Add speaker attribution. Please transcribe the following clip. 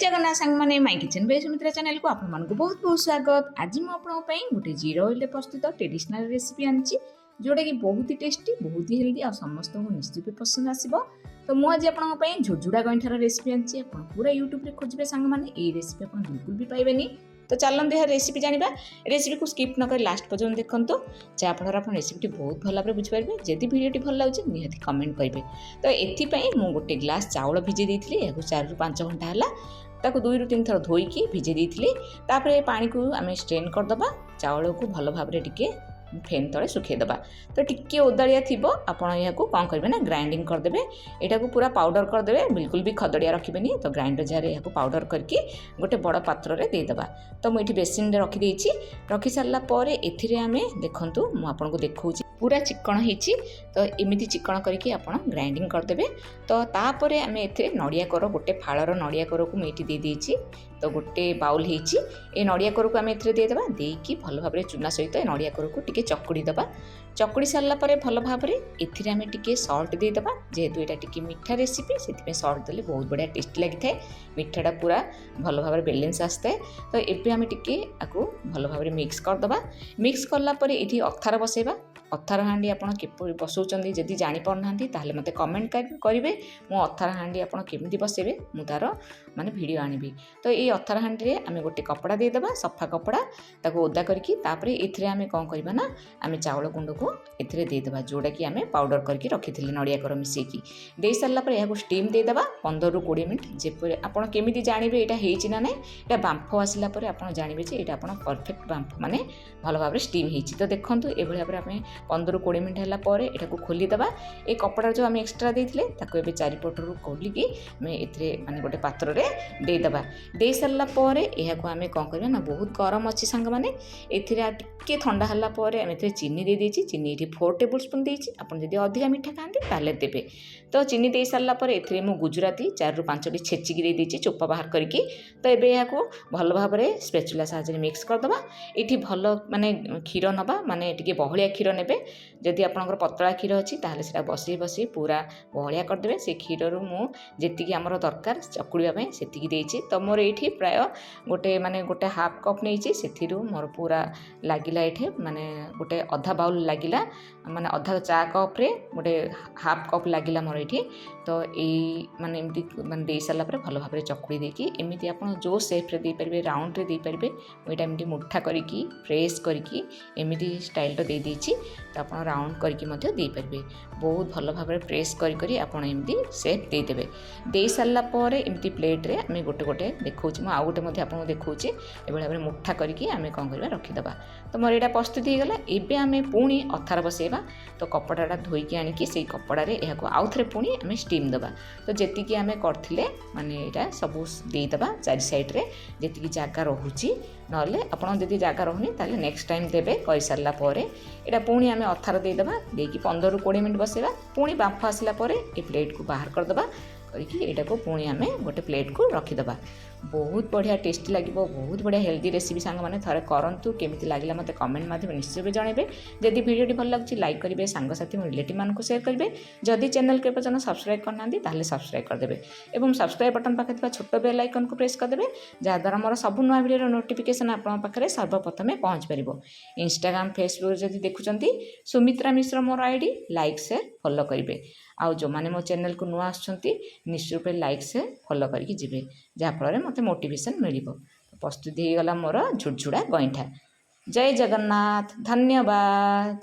Speaker 1: जगन्नाथ सांग माने my kitchen by Sumitra channel को आपण मानको बहुत बहुत स्वागत। आज मु आपन पई गोटे जीरो ऑयल प्रस्तुत ट्रेडिशनल रेसिपी आनची जोटा कि बहुत ही टेस्टी बहुत ही हेल्दी और समस्त को निश्चित पसंद आसीबो। तो मु आज आपन पई झुझुड़ा गंठार रेसिपी आनची आपण पूरा YouTube रे खोजबे सांग माने ए रेसिपी आपण बिल्कुल भी पाइबेनी। तो चलन देह रेसिपी जानिबा। रेसिपी को स्किप न कर लास्ट पर्यंत देखंतो जे आपण आपण रेसिपी बहुत भल भाबरे बुझि पारबे। जदि वीडियो टी भल लागुची निहाती कमेंट करिवे। तो एथि पई मु गोटे ग्लास चावल भिजे देथिली याको 4 रु 5 घंटा हला ताको 2 रु 3 थर धोईकी भिजे देथिली। तापरे पानी को आमे स्ट्रेन कर दबा चावल को भल भाबरे टिके फैन तले सुखे दबा। तो टिके ओदालिया थिबो आपण या को कोन करबे ना ग्राइंडिंग कर देबे। एटा को पूरा पाउडर कर देबे बिल्कुल भी खदड़िया रखिबेनी। तो ग्राइंडर जार या को पाउडर करके गोटे बड़ पात्र रे दे दबा। तो मु एठी बेसिन रे रखि देछि। रखि सारला परे एथिरे आमे देखंतु मु आपन को देखौछि पूरा चिकन हिची। तो एमिति चिकन करके आपण ग्राइंडिंग कर देबे। तो तापरे आमे एथिरे नडिया कोरो गोटे फाळर नडिया कोरो को मेठी दे देछि। तो गोटे बाउल हिची ए नडिया कोरो को आमे एथिरे दे दबा। देकी भल भाबरे चुना सहित ए नडिया कोरो को टिके चकुड़ी दबा। चकुड़ी सारला परे भल भाबरे एथिरे आमे टिके सॉल्ट दे दबा। जेहेतु एटा टिके मीठा रेसिपी सेति पे सॉल्ट देले बहुत बढ़िया टेस्टी लागि थाए। मीठाटा पूरा भल भाबरे बैलेंस आस्ते। तो एबे आमे टिके आको भल भाबरे मिक्स कर दबा। मिक्स करला परे एठी अथार बसेबा। अथार हांडी आपण केपरि बसौचंदी जदि जानि पड़नांती ताहले मते कमेंट करिवे। मु अथार हांडी आपण केमिति बसेबे मु तार माने वीडियो आनिबी। तो ए अथार हांडी रे आमे गोटे कपड़ा दे दबा सफा कपड़ा ताको ओदा करके तापरे एथिरे आमे कोन करबा ना आमे चावल गुंड को एथिरे दे दबा जोडा कि आमे पाउडर करके रखिथिले नडिया कर मिसेई की दे सारला परे याको स्टीम दे दबा 15 रु 20 मिनिट। जेपरे आपण केमिति जानिबे एटा हेछि ना नै एटा बांफ आसिला परे आपण जानिबे जे एटा आपण परफेक्ट बांफ माने भलो भाबरे स्टीम हेछि। तो देखंतु ए भलिया परे आमे 15 रु 20 मिनिट हला परे एटा को खोली दबा। ए कपड़ा जो आमे एक्स्ट्रा देथिले ताको एबे चारि पटरु खोली की आमे एथिरे माने गोटे पात्र रे दे दबा। दे सारला परे एहा को आमे कोन करबा ना बहुत गरम अछि संग माने एथिरे टिके ठंडा हला परे आमे एथिरे चीनी दे देछि। चीनी एठी 4 टेबलस्पून देछि। आपण जदि अधिका मीठा खांती ताले देबे। तो चीनी दे सारला परे एथिरे मु गुजराती 4 रु 5 टी छेची की दे देछि चोपा बाहर करके। तो एबे एहा को भल भाबरे स्पैचुला साहाय्य मिक्स कर दबा। एठी भल माने खीर नबा माने टिके बहलिया खीर नेबे। जदि आपनकर पतला खीर अछि ताहले सेटा बसी बसी पूरा बहलिया कर देबे। से खीर रु मु जेति की हमर दरकार चकुड़िया पय सेति की देछि। तो मोर एठी प्राय गोटे हाफ कप नेछि सेथिरु मोर पूरा लागिला एठी माने गोटे आधा बाउल लागिला माने आधा चा कप रे गोटे हाफ कप लागिला मोर एठी। तो ए माने एमती माने दे साला पर भलो भाबरे चकुड़ी देकी एमिति आपण जो शेप रे दे परबे राउंड रे दे परबे। ओइटा एमती मुठा करिकी प्रेस करिकी एमिति स्टाइल तो दे देछि। तो आपण राउंड करिकी मध्ये दे परबे। बहुत भलो भाबरे प्रेस करी करी आपण एमती शेप दे देबे। दे साला पर एमती प्लेट रे आमे गोटे गोटे देखौछि। म आ गोटे मध्ये आपण देखौछि ए भाबरे मुठा करिकी आमे कोन करबा रखि दबा। तो मोर एटा प्रस्तुत हे गेला। एबे आमे पुणी अथार बसेबा। तो कपड़ाटा धोईकी आनिकी सेई कपड़ा रे एहा को आउथरे पुणी आमे स्टीम दबा। तो जेति की आमे करथिले माने एटा सब दे दबा चारि साइड रे जेति की जागा रहूची। नले आपण जदि जागा रहनी ताले नेक्स्ट टाइम देबे। कइ सारला परे एटा पुणी आमे अथार दे दबा। देकी 15 रु 20 मिनिट बसेबा। पुणी बांफ आसला परे ए प्लेट को बाहर कर दबा करके एटा को पुणी आमे गोटे प्लेट को रखि दबा। बहुत बढ़िया टेस्टी लागिबो। बहुत बढ़िया हेल्दी रेसिपी सांग माने थरे करंतु केमिति लागिला मते कमेंट माध्यम निश्चय जणाइबे। जदि वीडियो टी भल लागछि लाइक करिवे सांग साथी और रिलेटिव मान को शेयर करिवे। जदि चैनल के पर्यंत सब्सक्राइब करनांदी ताले सब्सक्राइब कर देबे एवं सब्सक्राइब बटन पाखे थिबा छोट बेल आइकन को प्रेस कर देबे जा द्वारा मोर सब नया वीडियो नोटिफिकेशन आपन पाखरे सर्वप्रथमे पहुंच परिबो। इंस्टाग्राम फेसबुक जदि देखुचंती सुमित्रा मिश्र मोर आईडी लाइक शेयर फॉलो करिवे। आउ जो माने मो चैनल को नुआ आछंती निश्चय रूपे लाइक से फॉलो करके जिवे जा फल मते मोटिवेशन मिलिबो। प्रस्तुत हे गला मोर झुड़झुड़ा गइठा। जय जगन्नाथ। धन्यवाद।